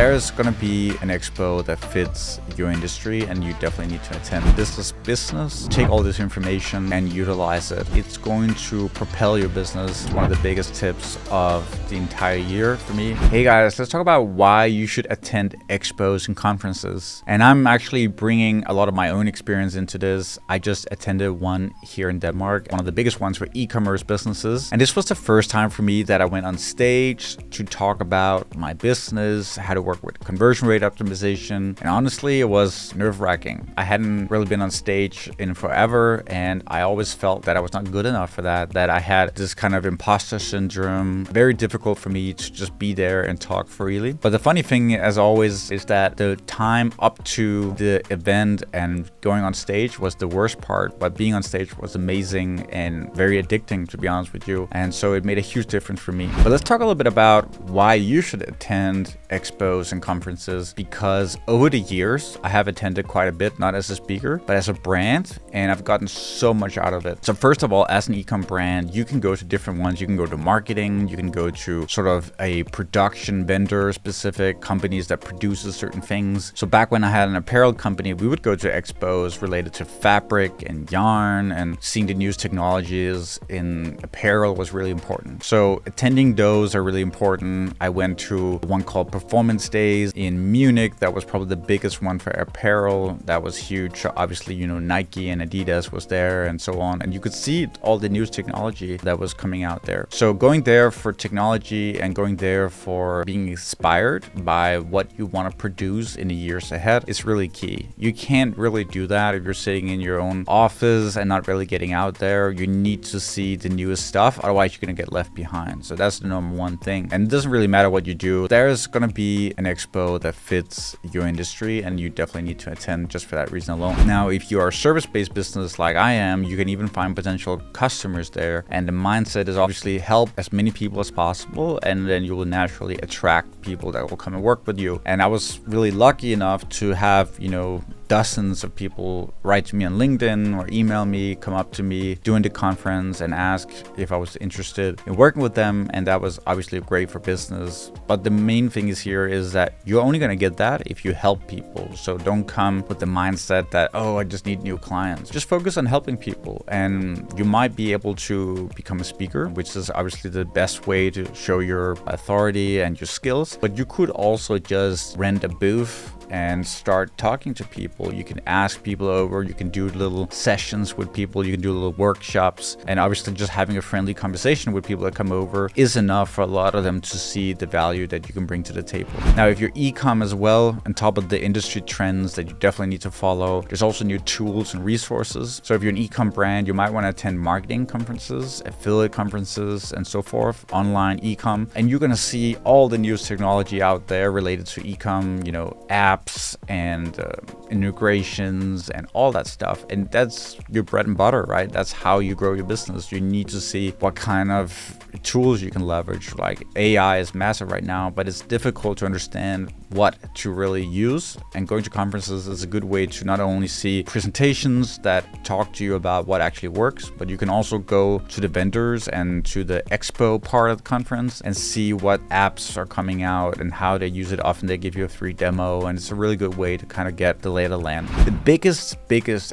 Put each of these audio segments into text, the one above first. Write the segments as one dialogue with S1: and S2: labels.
S1: there's gonna be an expo that fits your industry and you definitely need to attend. This is business. Take all this information and utilize it. It's going to propel your business. One of the biggest tips of the entire year for me. Hey guys, let's talk about why you should attend expos and conferences. And I'm actually bringing a lot of my own experience into this. I just attended one here in Denmark, one of the biggest ones for e-commerce businesses. And this was the first time for me that I went on stage to talk about my business, how to work with conversion rate optimization. And honestly, it was nerve-wracking. I hadn't really been on stage in forever, and I always felt that I was not good enough for that I had this kind of imposter syndrome. Very difficult for me to just be there and talk freely. But the funny thing, as always, is that the time up to the event and going on stage was the worst part, but being on stage was amazing and very addicting, to be honest with you. And so it made a huge difference for me. But let's talk a little bit about why you should attend expos and conferences, because over the years, I have attended quite a bit, not as a speaker, but as a brand, and I've gotten so much out of it. So first of all, as an e-com brand, you can go to different ones. You can go to marketing, you can go to sort of a production vendor specific companies that produces certain things. So back when I had an apparel company, we would go to expos related to fabric and yarn, and seeing the newest technologies in apparel was really important. So attending those are really important. I went to one called Performance Days in Munich. That was probably the biggest one for apparel. That was huge. So obviously, you know, Nike and Adidas was there and so on. And you could see all the newest technology that was coming out there. So going there for technology and going there for being inspired by what you want to produce in the years ahead is really key. You can't really do that if you're sitting in your own office and not really getting out there. You need to see the newest stuff. Otherwise, you're going to get left behind. So that's the number one thing. And it doesn't really matter what you do. There's going to be an expo that fits your industry, and you definitely need to attend just for that reason alone. Now, if you are a service-based business like I am, you can even find potential customers there. And the mindset is obviously help as many people as possible, and then you will naturally attract people that will come and work with you. And I was really lucky enough to have, you know, dozens of people write to me on LinkedIn or email me, come up to me during the conference and ask if I was interested in working with them. And that was obviously great for business. But the main thing is here is that you're only going to get that if you help people. So don't come with the mindset that, oh, I just need new clients. Just focus on helping people, and you might be able to become a speaker, which is obviously the best way to show your authority and your skills. But you could also just rent a booth and start talking to people. You can ask people over, you can do little sessions with people, you can do little workshops, and obviously just having a friendly conversation with people that come over is enough for a lot of them to see the value that you can bring to the table. Now, if you're e-com as well, on top of the industry trends that you definitely need to follow, there's also new tools and resources. So if you're an e-com brand, you might want to attend marketing conferences, affiliate conferences, and so forth, online e-com, and you're going to see all the newest technology out there related to e-com, you know, apps and integrations and all that stuff. And that's your bread and butter, right? That's how you grow your business. You need to see what kind of tools you can leverage. Like AI is massive right now, but it's difficult to understand what to really use. And going to conferences is a good way to not only see presentations that talk to you about what actually works, but you can also go to the vendors and to the expo part of the conference and see what apps are coming out and how they use it. Often they give you a free demo, and it's a really good way to kind of get the lay of the land. The biggest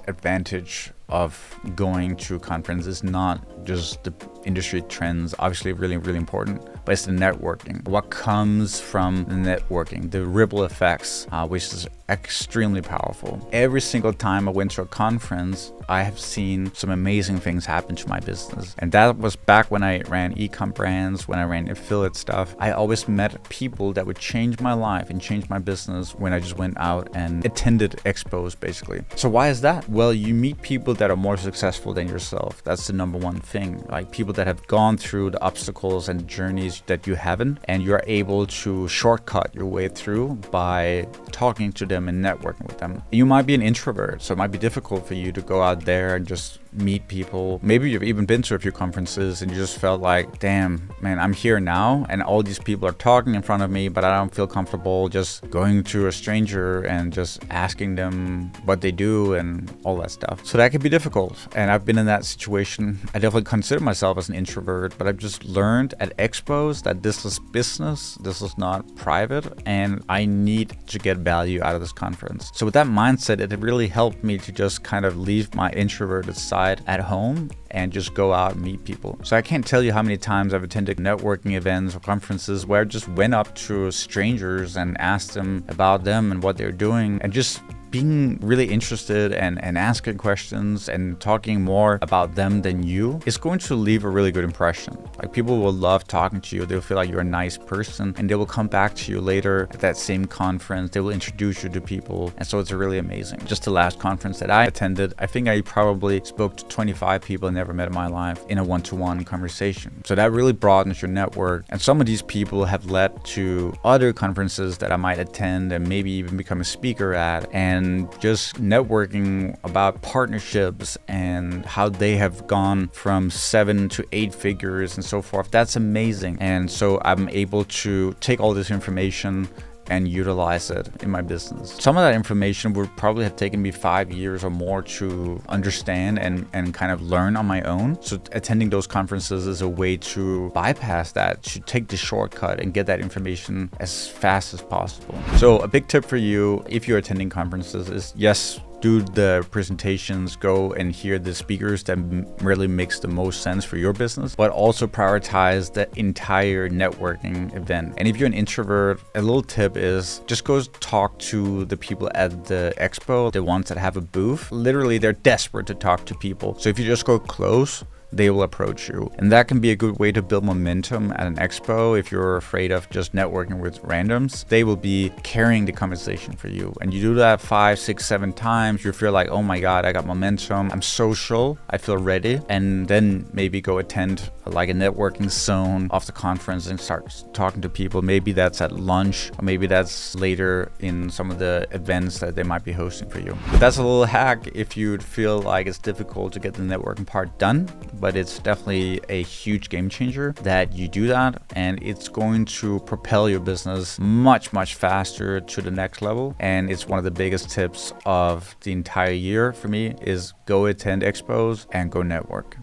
S1: advantage of going to a conference is not just the industry trends, obviously really important, but it's the networking. What comes from the networking, the ripple effects, which is extremely powerful. Every single time I went to a conference, I have seen some amazing things happen to my business. And that was back when I ran e-com brands, when I ran affiliate stuff. I always met people that would change my life and change my business when I just went out and attended expos, basically. So why is that? Well, you meet people that are more successful than yourself. That's the number one thing. Like people that have gone through the obstacles and journeys that you haven't, and you're able to shortcut your way through by talking to them and networking with them. You might be an introvert, so it might be difficult for you to go out there and just meet people. Maybe you've even been to a few conferences and you just felt like, damn, man, I'm here now and all these people are talking in front of me, but I don't feel comfortable just going to a stranger and just asking them what they do and all that stuff. So that can be difficult. And I've been in that situation. I definitely consider myself as an introvert, but I've just learned at expos that this is business, this is not private, and I need to get value out of this conference. So with that mindset, it really helped me to just kind of leave my introverted side at home and just go out and meet people. So I can't tell you how many times I've attended networking events or conferences where I just went up to strangers and asked them about them and what they're doing, and just being really interested and asking questions and talking more about them than you is going to leave a really good impression. Like, people will love talking to you. They'll feel like you're a nice person and they will come back to you later at that same conference. They will introduce you to people. And so it's really amazing. Just the last conference that I attended, I think I probably spoke to 25 people I never met in my life in a one-to-one conversation. So that really broadens your network. And some of these people have led to other conferences that I might attend and maybe even become a speaker at. And just networking about partnerships and how they have gone from 7 to 8 figures and so forth. That's amazing. And so I'm able to take all this information and utilize it in my business. Some of that information would probably have taken me 5 years or more to understand and kind of learn on my own. So attending those conferences is a way to bypass that, to take the shortcut and get that information as fast as possible. So a big tip for you, if you're attending conferences, is yes, do the presentations, go and hear the speakers that really makes the most sense for your business, but also prioritize the entire networking event. And if you're an introvert, a little tip is just go talk to the people at the expo, the ones that have a booth. Literally, they're desperate to talk to people. So if you just go close, they will approach you. And that can be a good way to build momentum at an expo. If you're afraid of just networking with randoms, they will be carrying the conversation for you. And you do that 5, 6, 7 times, you feel like, oh my God, I got momentum. I'm social. I feel ready. And then maybe go attend like a networking zone of the conference and start talking to people. Maybe that's at lunch, or maybe that's later in some of the events that they might be hosting for you. But that's a little hack if you'd feel like it's difficult to get the networking part done. But it's definitely a huge game changer that you do that, and it's going to propel your business much, much faster to the next level. And it's one of the biggest tips of the entire year for me is go attend expos and go network.